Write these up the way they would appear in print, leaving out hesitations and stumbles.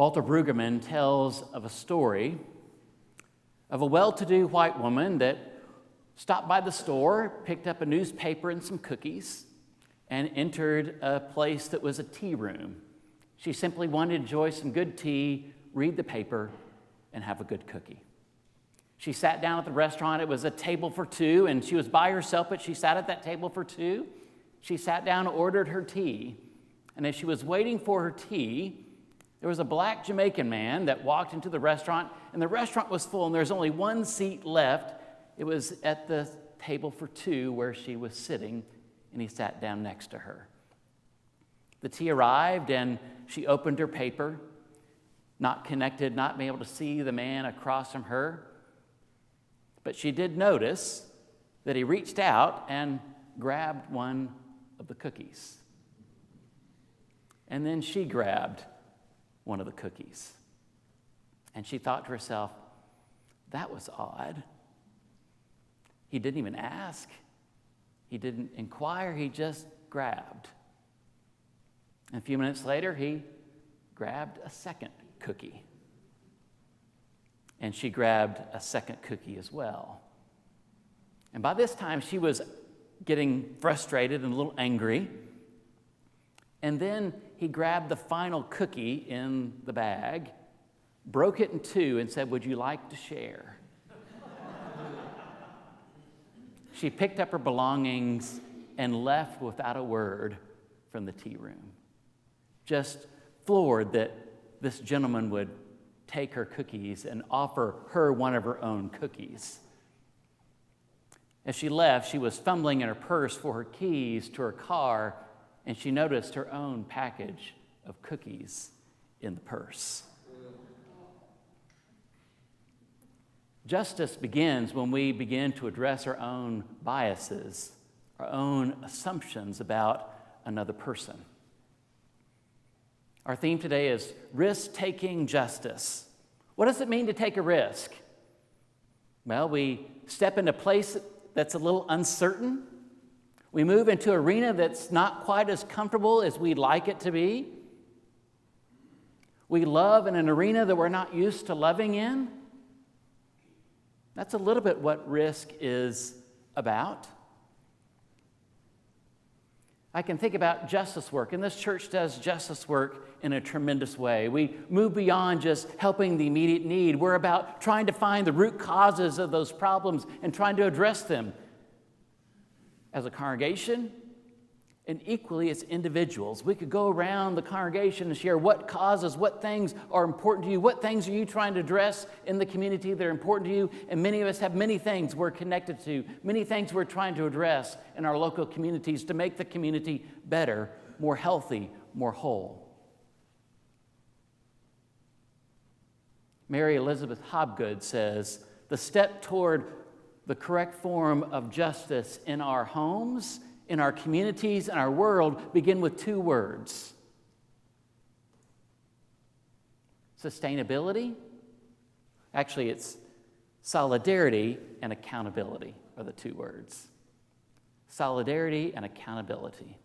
Walter Brueggemann tells of a story of a well-to-do white woman that stopped by the store, picked up a newspaper and some cookies, and entered a place that was a tea room. She simply wanted to enjoy some good tea, read the paper, and have a good cookie. She sat down at the restaurant. It was a table for two, and she was by herself, but she sat at that table for two. She sat down, ordered her tea, and as she was waiting for her tea, there was a black Jamaican man that walked into the restaurant, and the restaurant was full, and there's only one seat left. It was at the table for two where she was sitting, and he sat down next to her. The tea arrived, and she opened her paper, not connected, not being able to see the man across from her. But she did notice that he reached out and grabbed one of the cookies. And then she grabbed one of the cookies. And she thought to herself, that was odd. He didn't even ask. He didn't inquire. He just grabbed. And a few minutes later, he grabbed a second cookie. And she grabbed a second cookie as well. And by this time, she was getting frustrated and a little angry. And then he grabbed the final cookie in the bag, broke it in two, and said, "Would you like to share?" She picked up her belongings and left without a word from the tea room, just floored that this gentleman would take her cookies and offer her one of her own cookies. As she left, she was fumbling in her purse for her keys to her car, and she noticed her own package of cookies in the purse. Justice begins when we begin to address our own biases, our own assumptions about another person. Our theme today is risk-taking justice. What does it mean to take a risk? Well, we step into a place that's a little uncertain. We move into an arena that's not quite as comfortable as we'd like it to be. We love in an arena that we're not used to loving in. That's a little bit what risk is about. I can think about justice work, and this church does justice work in a tremendous way. We move beyond just helping the immediate need. We're about trying to find the root causes of those problems and trying to address them as a congregation and equally as individuals. We could go around the congregation and share what causes, what things are important to you, what things are you trying to address in the community that are important to you, and many of us have many things we're connected to, many things we're trying to address in our local communities to make the community better, more healthy, more whole. Mary Elizabeth Hobgood says, the step toward the correct form of justice in our homes, in our communities, in our world, begin with two words. Sustainability. Actually, it's solidarity and accountability are the two words. Solidarity and accountability.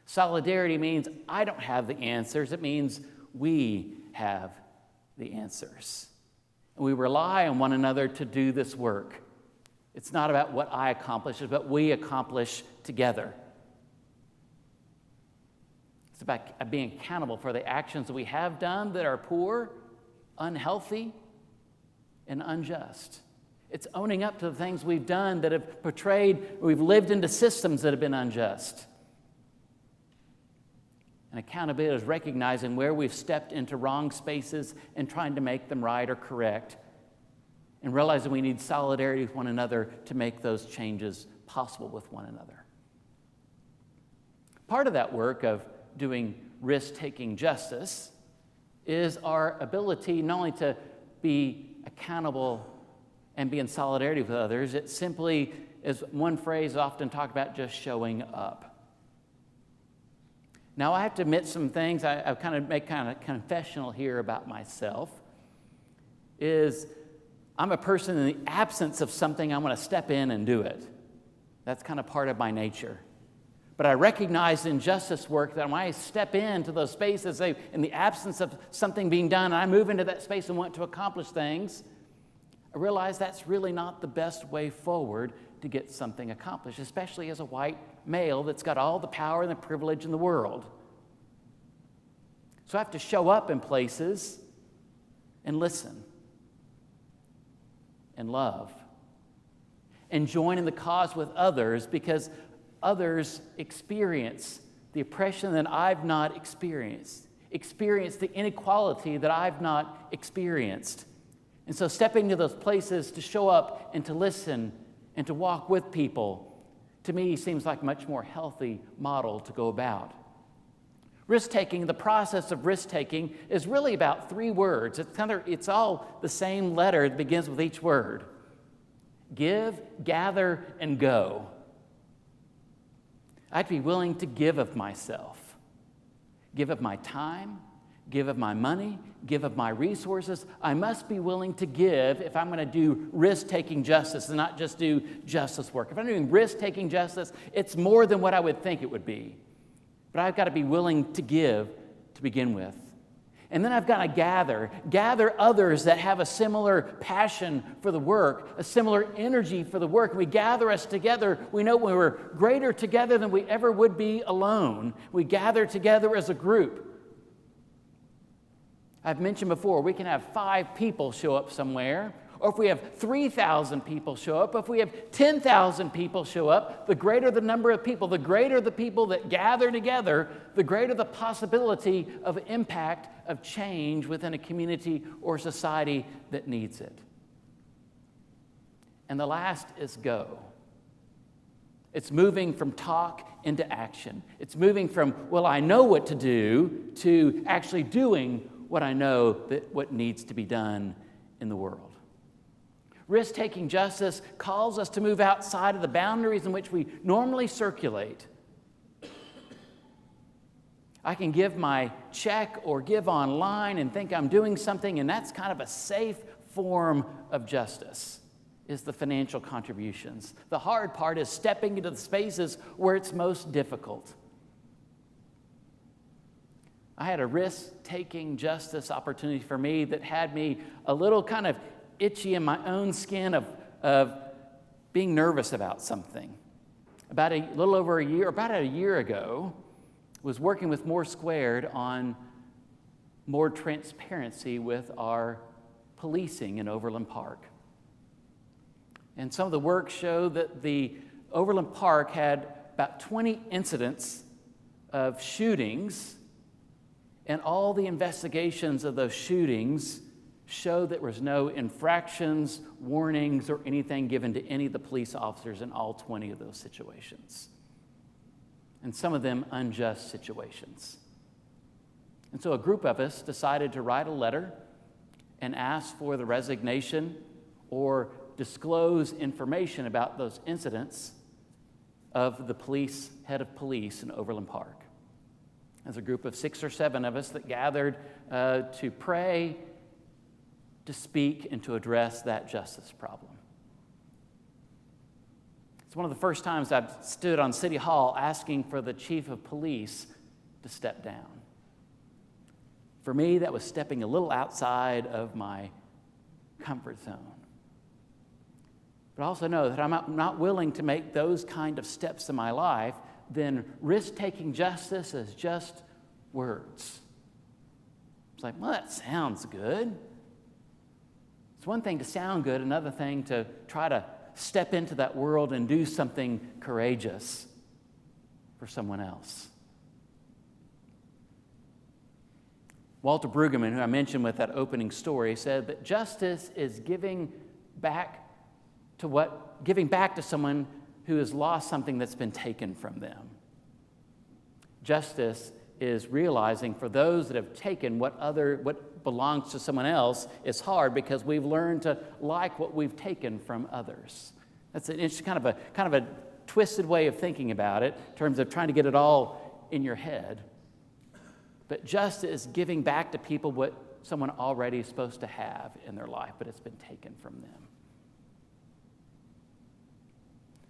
Solidarity means I don't have the answers. It means we have the answers. And we rely on one another to do this work. It's not about what I accomplish, it's what we accomplish together. It's about being accountable for the actions that we have done that are poor, unhealthy, and unjust. It's owning up to the things we've done that have portrayed, we've lived into systems that have been unjust. And accountability is recognizing where we've stepped into wrong spaces and trying to make them right or correct, and realizing we need solidarity with one another to make those changes possible with one another. Part of that work of doing risk-taking justice is our ability not only to be accountable and be in solidarity with others, it simply is one phrase often talked about, just showing up. Now, I have to admit some things. I kind of make kind of confessional here about myself. Is I'm a person in the absence of something, I want to step in and do it. That's kind of part of my nature. But I recognize in justice work that when I step into those spaces, say, in the absence of something being done, and I move into that space and want to accomplish things, I realize that's really not the best way forward to get something accomplished, especially as a white male that's got all the power and the privilege in the world. So I have to show up in places and listen and love and join in the cause with others, because others experience the oppression that I've not experienced, experience the inequality that I've not experienced. And so stepping to those places to show up and to listen and to walk with people, to me, seems like a much more healthy model to go about. Risk-taking, the process of risk-taking, is really about 3 words. It's all the same letter that begins with each word. Give, gather, and go. I have to be willing to give of myself, give of my time, give of my money, give of my resources. I must be willing to give if I'm going to do risk-taking justice and not just do justice work. If I'm doing risk-taking justice, it's more than what I would think it would be. But I've got to be willing to give to begin with. And then I've got to gather others that have a similar passion for the work, a similar energy for the work. We gather us together. We know we're greater together than we ever would be alone. We gather together as a group. I've mentioned before, we can have 5 people show up somewhere, or if we have 3,000 people show up, if we have 10,000 people show up, the greater the number of people, the greater the people that gather together, the greater the possibility of impact, of change within a community or society that needs it. And the last is go. It's moving from talk into action. It's moving from, well, I know what to do, to actually doing what I know that what needs to be done in the world. Risk-taking justice calls us to move outside of the boundaries in which we normally circulate. I can give my check or give online and think I'm doing something, and that's kind of a safe form of justice, is the financial contributions. The hard part is stepping into the spaces where it's most difficult. I had a risk-taking justice opportunity for me that had me a little kind of itchy in my own skin of being nervous about something. About a year ago, was working with More Squared on more transparency with our policing in Overland Park. And some of the work showed that the Overland Park had about 20 incidents of shootings, and all the investigations of those shootings showed there was no infractions, warnings, or anything given to any of the police officers in all 20 of those situations. And some of them unjust situations. And so a group of us decided to write a letter and ask for the resignation or disclose information about those incidents of the head of police in Overland Park. There's a group of 6 or 7 of us that gathered to pray, to speak, and to address that justice problem. It's one of the first times I've stood on City Hall asking for the chief of police to step down. For me, that was stepping a little outside of my comfort zone. But I also know that I'm not willing to make those kind of steps in my life, then risk-taking justice is just words. It's like, well, that sounds good. It's one thing to sound good, another thing to try to step into that world and do something courageous for someone else. Walter Brueggemann, who I mentioned with that opening story, said that justice is giving back to someone who has lost something that's been taken from them. Justice is realizing for those that have taken what belongs to someone else is hard because we've learned to like what we've taken from others. It's kind of a twisted way of thinking about it in terms of trying to get it all in your head. But justice is giving back to people what someone already is supposed to have in their life, but it's been taken from them.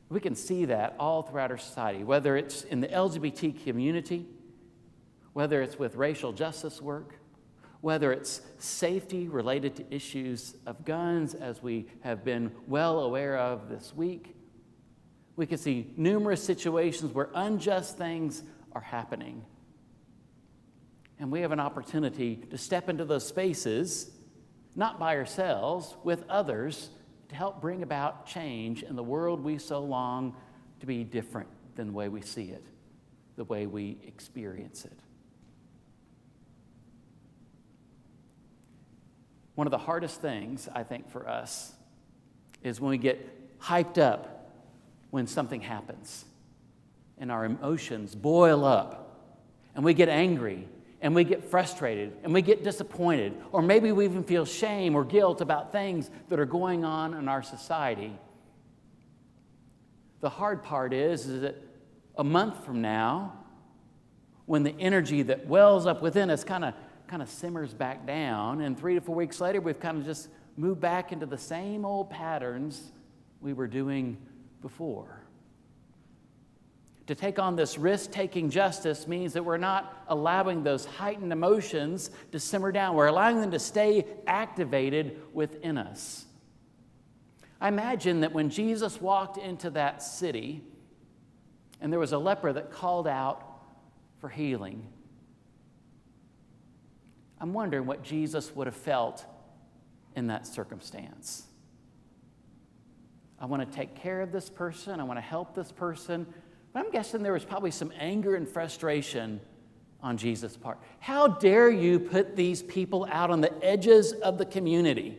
We can see that all throughout our society, whether it's in the LGBT community, whether it's with racial justice work, whether it's safety related to issues of guns, as we have been well aware of this week. We can see numerous situations where unjust things are happening. And we have an opportunity to step into those spaces, not by ourselves, with others, to help bring about change in the world we so long to be different than the way we see it, the way we experience it. One of the hardest things, I think, for us is when we get hyped up when something happens and our emotions boil up and we get angry and we get frustrated and we get disappointed, or maybe we even feel shame or guilt about things that are going on in our society. The hard part is that a month from now, when the energy that wells up within us kind of simmers back down, and 3 to 4 weeks later, we've kind of just moved back into the same old patterns we were doing before. To take on this risk-taking justice means that we're not allowing those heightened emotions to simmer down. We're allowing them to stay activated within us. I imagine that when Jesus walked into that city and there was a leper that called out for healing, I'm wondering what Jesus would have felt in that circumstance. I want to take care of this person. I want to help this person. But I'm guessing there was probably some anger and frustration on Jesus' part. How dare you put these people out on the edges of the community?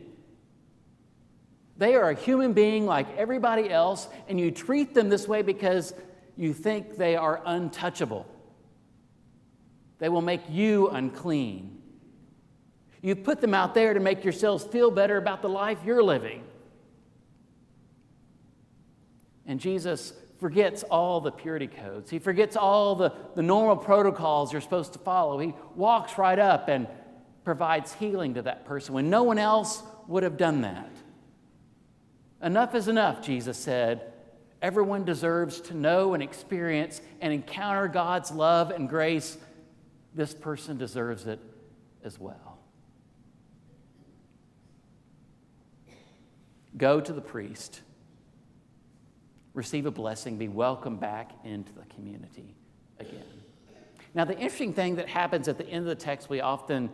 They are a human being like everybody else, and you treat them this way because you think they are untouchable. They will make you unclean. You put them out there to make yourselves feel better about the life you're living. And Jesus forgets all the purity codes. He forgets all the normal protocols you're supposed to follow. He walks right up and provides healing to that person when no one else would have done that. Enough is enough, Jesus said. Everyone deserves to know and experience and encounter God's love and grace. This person deserves it as well. Go to the priest. Receive a blessing, be welcomed back into the community again. Now, the interesting thing that happens at the end of the text we often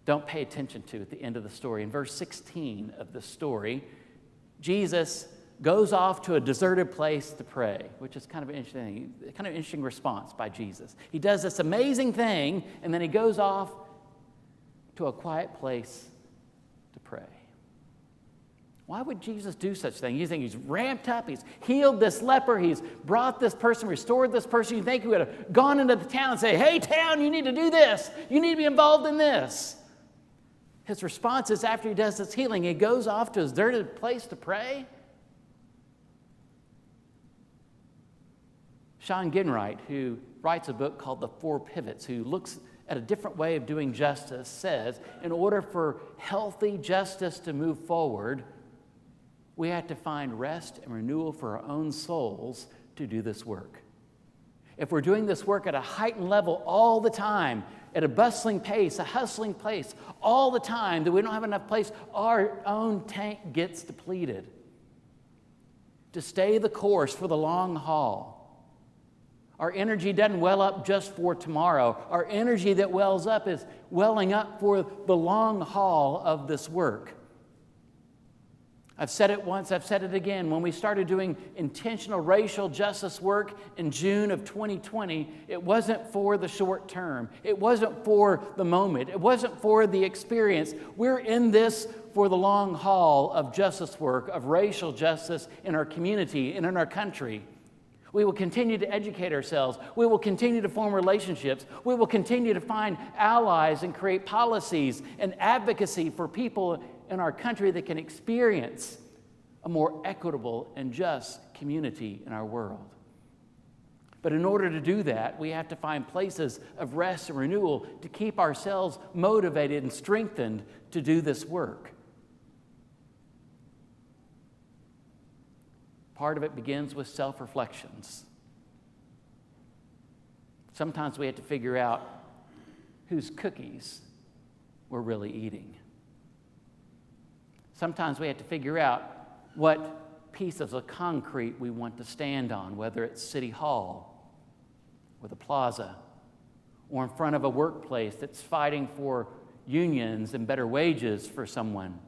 don't pay attention to at the end of the story. In verse 16 of the story, Jesus goes off to a deserted place to pray, which is kind of an interesting response by Jesus. He does this amazing thing, and then he goes off to a quiet place to pray. Why would Jesus do such a thing? You think he's ramped up, he's healed this leper, he's brought this person, restored this person. You think he would have gone into the town and say, hey, town, you need to do this. You need to be involved in this. His response is after he does this healing, he goes off to a deserted place to pray. Sean Ginwright, who writes a book called The Four Pivots, who looks at a different way of doing justice, says in order for healthy justice to move forward, we have to find rest and renewal for our own souls to do this work. If we're doing this work at a heightened level all the time, at a bustling pace, a hustling pace, all the time, that we don't have enough place, our own tank gets depleted. To stay the course for the long haul. Our energy doesn't well up just for tomorrow. Our energy that wells up is welling up for the long haul of this work. I've said it once, I've said it again. When we started doing intentional racial justice work in June of 2020, it wasn't for the short term. It wasn't for the moment. It wasn't for the experience. We're in this for the long haul of justice work, of racial justice in our community and in our country. We will continue to educate ourselves. We will continue to form relationships. We will continue to find allies and create policies and advocacy for people in our country that can experience a more equitable and just community in our world. But in order to do that, we have to find places of rest and renewal to keep ourselves motivated and strengthened to do this work. part of it begins with self-reflections. Sometimes we have to figure out whose cookies we're really eating. Sometimes we have to figure out what pieces of concrete we want to stand on, whether it's City Hall or the plaza, or in front of a workplace that's fighting for unions and better wages for someone.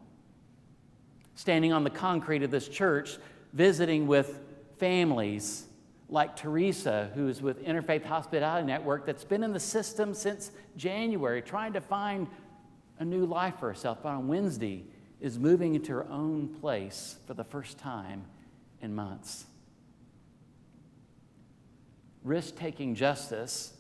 Standing on the concrete of this church, visiting with families like Teresa, who is with Interfaith Hospitality Network, that's been in the system since January, trying to find a new life for herself, but on Wednesday is moving into her own place for the first time in months. Risk-taking justice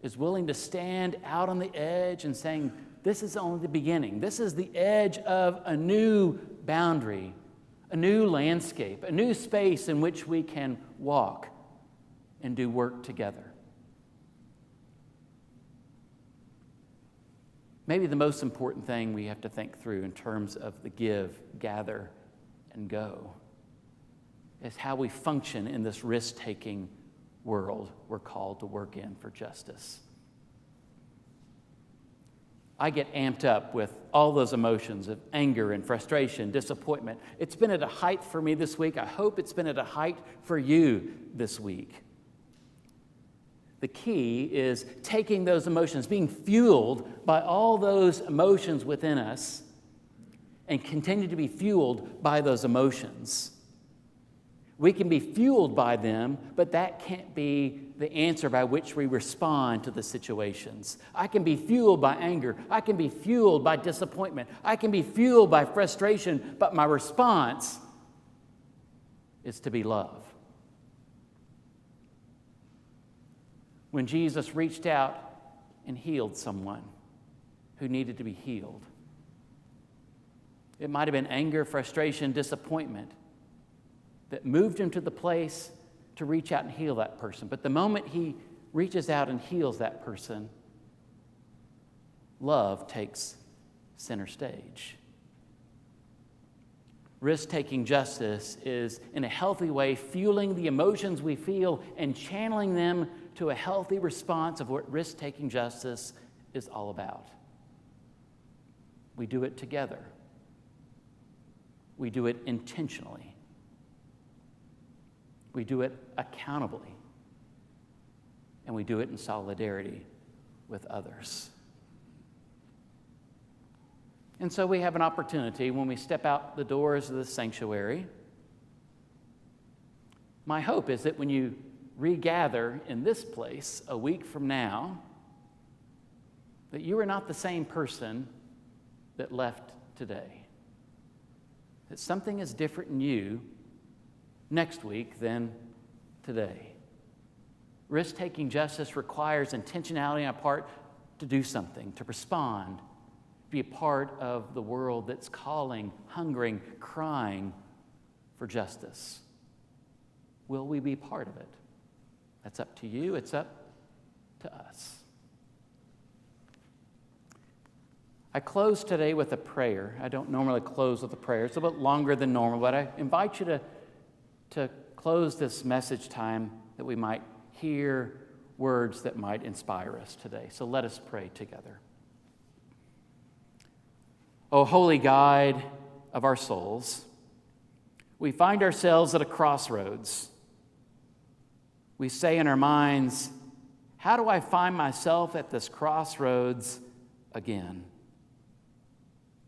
is willing to stand out on the edge and saying, this is only the beginning. This is the edge of a new boundary, a new landscape, a new space in which we can walk and do work together. Maybe the most important thing we have to think through in terms of the give, gather, and go is how we function in this risk-taking world we're called to work in for justice. I get amped up with all those emotions of anger and frustration, disappointment. It's been at a height for me this week. I hope it's been at a height for you this week. The key is taking those emotions, being fueled by all those emotions within us, and continue to be fueled by those emotions. We can be fueled by them, but that can't be the answer by which we respond to the situations. I can be fueled by anger. I can be fueled by disappointment. I can be fueled by frustration, but my response is to be love. When Jesus reached out and healed someone who needed to be healed, it might have been anger, frustration, disappointment that moved him to the place to reach out and heal that person. But the moment he reaches out and heals that person, love takes center stage. Risk-taking justice is, in a healthy way, fueling the emotions we feel and channeling them to a healthy response of what risk-taking justice is all about. We do it together. We do it intentionally. We do it accountably. And we do it in solidarity with others. And so we have an opportunity when we step out the doors of the sanctuary. My hope is that when you regather in this place a week from now, that you are not the same person that left today. That something is different in you next week than today. Risk-taking justice requires intentionality on our part to do something, to respond, be a part of the world that's calling, hungering, crying for justice. Will we be part of it? That's up to you. It's up to us. I close today with a prayer. I don't normally close with a prayer. It's a bit longer than normal, but I invite you to close this message time that we might hear words that might inspire us today. So let us pray together. O holy guide of our souls, we find ourselves at a crossroads. We say in our minds, how do I find myself at this crossroads again?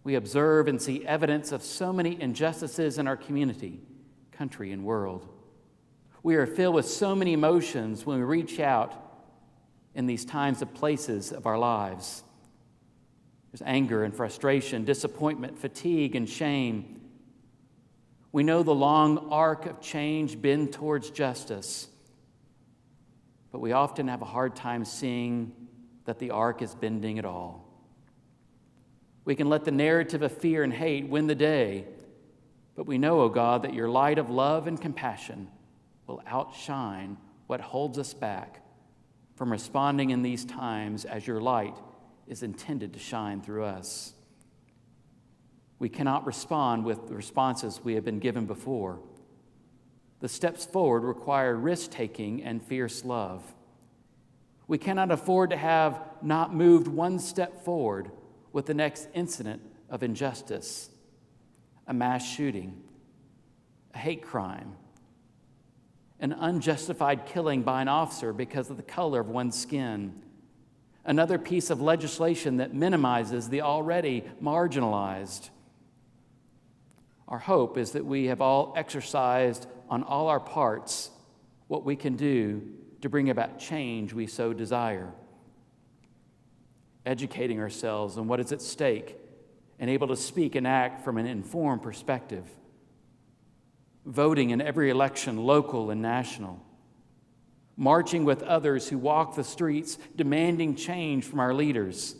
We observe and see evidence of so many injustices in our community, country, and world. We are filled with so many emotions when we reach out in these times of places of our lives. There's anger and frustration, disappointment, fatigue, and shame. We know the long arc of change bend towards justice, but we often have a hard time seeing that the arc is bending at all. We can let the narrative of fear and hate win the day, but we know, O God, that your light of love and compassion will outshine what holds us back from responding in these times as your light is intended to shine through us. We cannot respond with the responses we have been given before, The steps forward require risk-taking and fierce love. We cannot afford to have not moved one step forward with the next incident of injustice, a mass shooting, a hate crime, an unjustified killing by an officer because of the color of one's skin, another piece of legislation that minimizes the already marginalized. Our hope is that we have all exercised on all our parts what we can do to bring about change we so desire. Educating ourselves on what is at stake and able to speak and act from an informed perspective. Voting in every election, local and national. Marching with others who walk the streets demanding change from our leaders.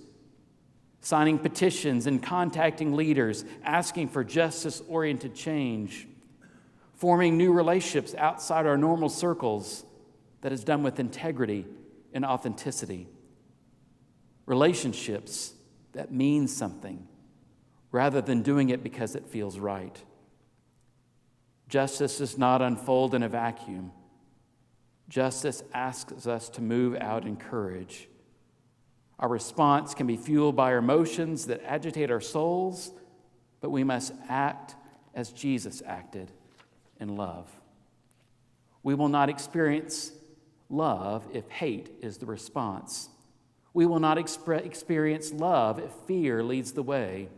Signing petitions and contacting leaders asking for justice-oriented change. Forming new relationships outside our normal circles that is done with integrity and authenticity. Relationships that mean something rather than doing it because it feels right. Justice does not unfold in a vacuum. Justice asks us to move out in courage. Our response can be fueled by our emotions that agitate our souls, but we must act as Jesus acted in love. We will not experience love if hate is the response. We will not experience love if fear leads the way.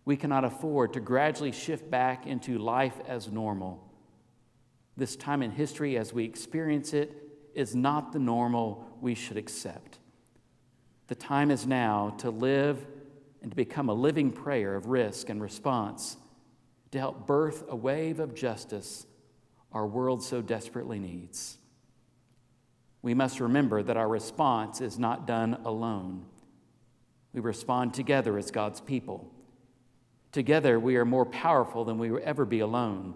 We cannot afford to gradually shift back into life as normal. This time in history, as we experience it, is not the normal we should accept. The time is now to live and to become a living prayer of risk and response to help birth a wave of justice our world so desperately needs. We must remember that our response is not done alone. We respond together as God's people. Together, we are more powerful than we will ever be alone.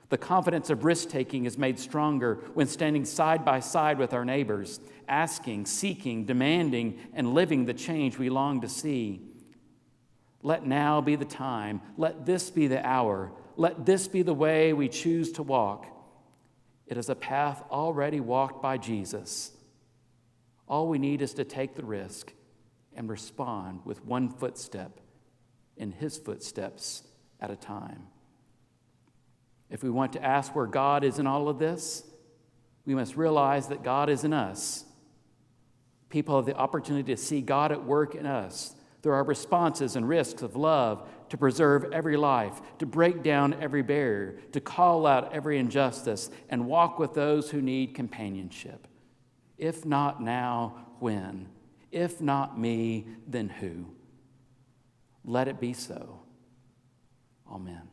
The confidence of risk-taking is made stronger when standing side by side with our neighbors, asking, seeking, demanding, and living the change we long to see. Let now be the time. Let this be the hour. Let this be the way we choose to walk. It is a path already walked by Jesus. All we need is to take the risk and respond with one footstep in his footsteps at a time. If we want to ask where God is in all of this, we must realize that God is in us. People have the opportunity to see God at work in us. There are responses and risks of love to preserve every life, to break down every barrier, to call out every injustice, and walk with those who need companionship. If not now, when? If not me, then who? Let it be so. Amen.